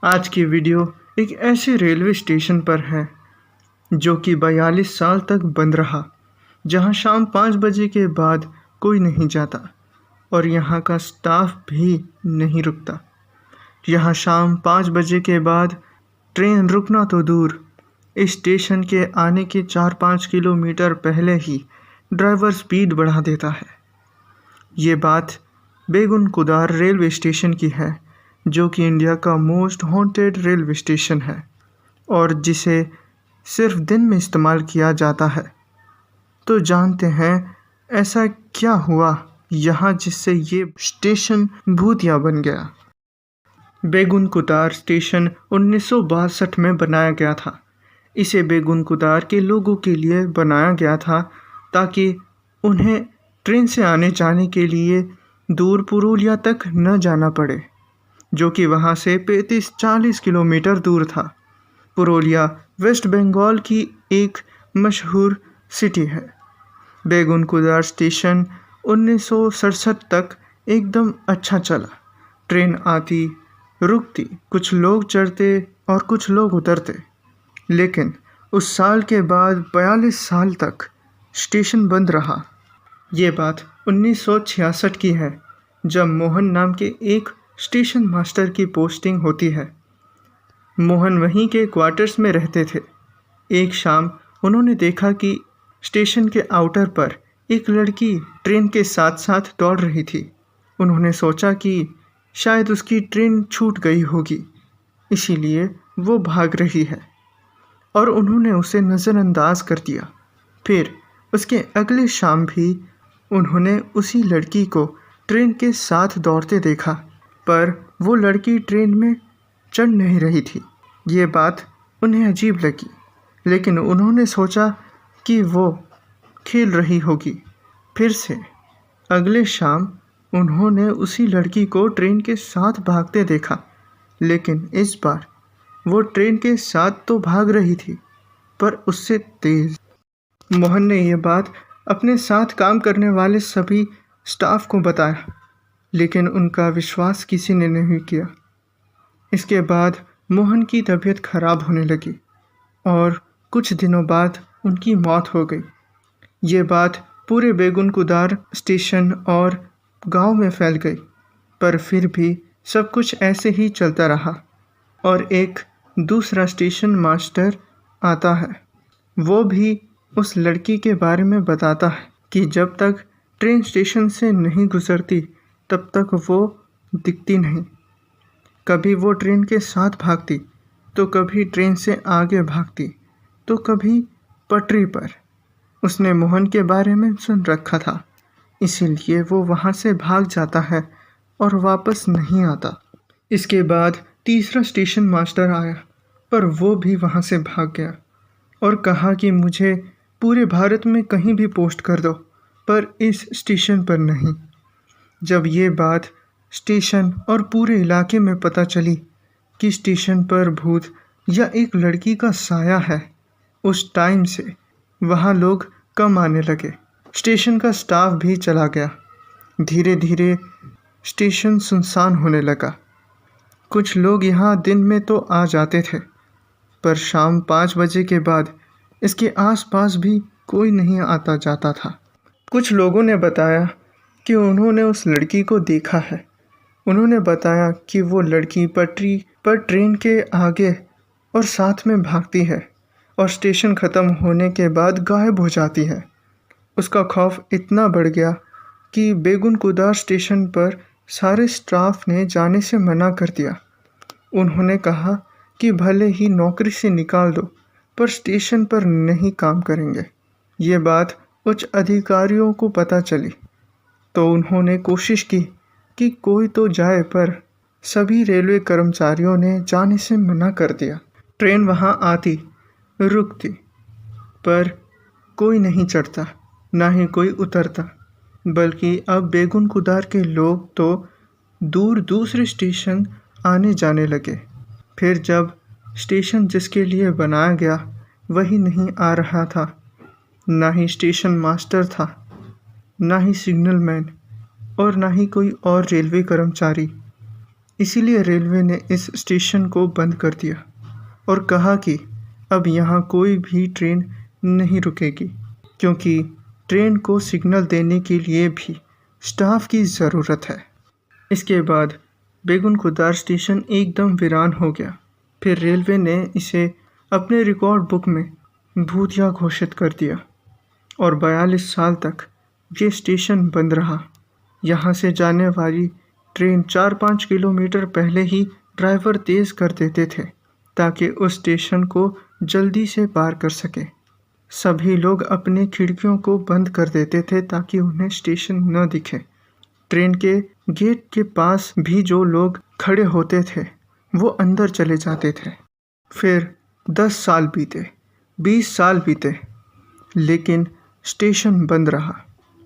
आज की वीडियो एक ऐसे रेलवे स्टेशन पर है जो कि 42 साल तक बंद रहा, जहां शाम 5 बजे के बाद कोई नहीं जाता और यहां का स्टाफ भी नहीं रुकता। यहां शाम 5 बजे के बाद ट्रेन रुकना तो दूर, इस स्टेशन के आने के 4-5 किलोमीटर पहले ही ड्राइवर स्पीड बढ़ा देता है। ये बात बेगुन कुदार रेलवे स्टेशन की है, जो कि इंडिया का मोस्ट हॉन्टेड रेलवे स्टेशन है और जिसे सिर्फ दिन में इस्तेमाल किया जाता है। तो जानते हैं ऐसा क्या हुआ यहाँ जिससे ये स्टेशन भूतिया बन गया। बेगुन कुदार स्टेशन 1962 में बनाया गया था। इसे बेगुन कुदार के लोगों के लिए बनाया गया था ताकि उन्हें ट्रेन से आने जाने के लिए दूर पुरुलिया तक न जाना पड़े, जो कि वहाँ से 35-40 किलोमीटर दूर था। पुरुलिया वेस्ट बंगाल की एक मशहूर सिटी है। बेगुन कुदार स्टेशन 1967 तक एकदम अच्छा चला। ट्रेन आती रुकती, कुछ लोग चढ़ते और कुछ लोग उतरते, लेकिन उस साल के बाद 42 साल तक स्टेशन बंद रहा। ये बात 1966 की है, जब मोहन नाम के एक स्टेशन मास्टर की पोस्टिंग होती है। मोहन वहीं के क्वार्टर्स में रहते थे। एक शाम उन्होंने देखा कि स्टेशन के आउटर पर एक लड़की ट्रेन के साथ साथ दौड़ रही थी। उन्होंने सोचा कि शायद उसकी ट्रेन छूट गई होगी, इसीलिए वो भाग रही है, और उन्होंने उसे नज़रअंदाज कर दिया। फिर उसके अगले शाम भी उन्होंने उसी लड़की को ट्रेन के साथ दौड़ते देखा, पर वो लड़की ट्रेन में चढ़ नहीं रही थी। ये बात उन्हें अजीब लगी, लेकिन उन्होंने सोचा कि वो खेल रही होगी। फिर से अगले शाम उन्होंने उसी लड़की को ट्रेन के साथ भागते देखा, लेकिन इस बार वो ट्रेन के साथ तो भाग रही थी, पर उससे तेज। मोहन ने यह बात अपने साथ काम करने वाले सभी स्टाफ को बताया, लेकिन उनका विश्वास किसी ने नहीं किया। इसके बाद मोहन की तबीयत खराब होने लगी और कुछ दिनों बाद उनकी मौत हो गई। ये बात पूरे बेगुन कुदार स्टेशन और गांव में फैल गई, पर फिर भी सब कुछ ऐसे ही चलता रहा और एक दूसरा स्टेशन मास्टर आता है। वो भी उस लड़की के बारे में बताता है कि जब तक ट्रेन स्टेशन से नहीं गुजरती तब तक वो दिखती नहीं। कभी वो ट्रेन के साथ भागती, तो कभी ट्रेन से आगे भागती, तो कभी पटरी पर। उसने मोहन के बारे में सुन रखा था, इसीलिए वो वहाँ से भाग जाता है और वापस नहीं आता। इसके बाद तीसरा स्टेशन मास्टर आया, पर वो भी वहाँ से भाग गया और कहा कि मुझे पूरे भारत में कहीं भी पोस्ट कर दो, पर इस स्टेशन पर नहीं। जब ये बात स्टेशन और पूरे इलाके में पता चली कि स्टेशन पर भूत या एक लड़की का साया है, उस टाइम से वहाँ लोग कम आने लगे। स्टेशन का स्टाफ भी चला गया। धीरे धीरे स्टेशन सुनसान होने लगा। कुछ लोग यहाँ दिन में तो आ जाते थे, पर शाम 5 बजे के बाद इसके आसपास भी कोई नहीं आता जाता था। कुछ लोगों ने बताया कि उन्होंने उस लड़की को देखा है। उन्होंने बताया कि वो लड़की पटरी पर ट्रेन के आगे और साथ में भागती है और स्टेशन ख़त्म होने के बाद गायब हो जाती है। उसका खौफ इतना बढ़ गया कि बेगुन कुदार स्टेशन पर सारे स्टाफ ने जाने से मना कर दिया। उन्होंने कहा कि भले ही नौकरी से निकाल दो, पर स्टेशन पर नहीं काम करेंगे। ये बात उच्च अधिकारियों को पता चली, तो उन्होंने कोशिश की कि कोई तो जाए, पर सभी रेलवे कर्मचारियों ने जाने से मना कर दिया। ट्रेन वहाँ आती रुकती, पर कोई नहीं चढ़ता, ना ही कोई उतरता, बल्कि अब बेगुन कुदार के लोग तो दूर दूसरे स्टेशन आने जाने लगे। फिर जब स्टेशन जिसके लिए बनाया गया वही नहीं आ रहा था, ना ही स्टेशन मास्टर था, ना ही सिग्नल मैन और ना ही कोई और रेलवे कर्मचारी। इसीलिए रेलवे ने इस स्टेशन को बंद कर दिया और कहा कि अब यहाँ कोई भी ट्रेन नहीं रुकेगी, क्योंकि ट्रेन को सिग्नल देने के लिए भी स्टाफ की ज़रूरत है। इसके बाद बेगुन खुदार स्टेशन एकदम वीरान हो गया। फिर रेलवे ने इसे अपने रिकॉर्ड बुक में भूतिया घोषित कर दिया और 42 साल तक ये स्टेशन बंद रहा। यहाँ से जाने वाली ट्रेन 4-5 किलोमीटर पहले ही ड्राइवर तेज़ कर देते थे ताकि उस स्टेशन को जल्दी से पार कर सके। सभी लोग अपने खिड़कियों को बंद कर देते थे ताकि उन्हें स्टेशन न दिखे। ट्रेन के गेट के पास भी जो लोग खड़े होते थे वो अंदर चले जाते थे। फिर 10 साल बीते, 20 साल बीते, लेकिन स्टेशन बंद रहा।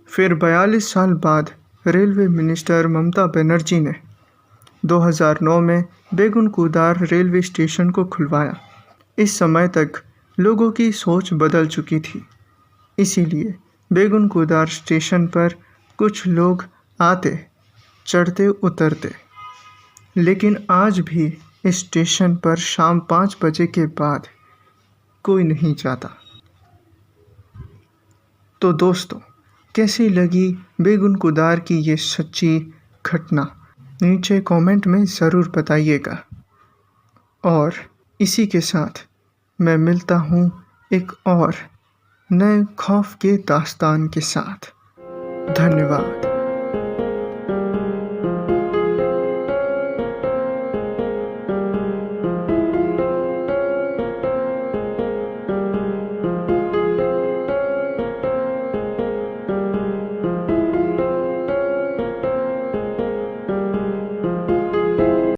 फिर 42 साल बाद रेलवे मिनिस्टर ममता बनर्जी ने 2009 में बेगुन कुदार रेलवे स्टेशन को खुलवाया। इस समय तक लोगों की सोच बदल चुकी थी, इसीलिए बेगुन कुदार स्टेशन पर कुछ लोग आते, चढ़ते, उतरते, लेकिन आज भी इस स्टेशन पर शाम 5 बजे के बाद कोई नहीं जाता। तो दोस्तों, कैसी लगी बेगुन कुदार की ये सच्ची घटना? नीचे कमेंट में ज़रूर बताइएगा। और इसी के साथ मैं मिलता हूँ एक और नए खौफ के दास्तान के साथ। धन्यवाद।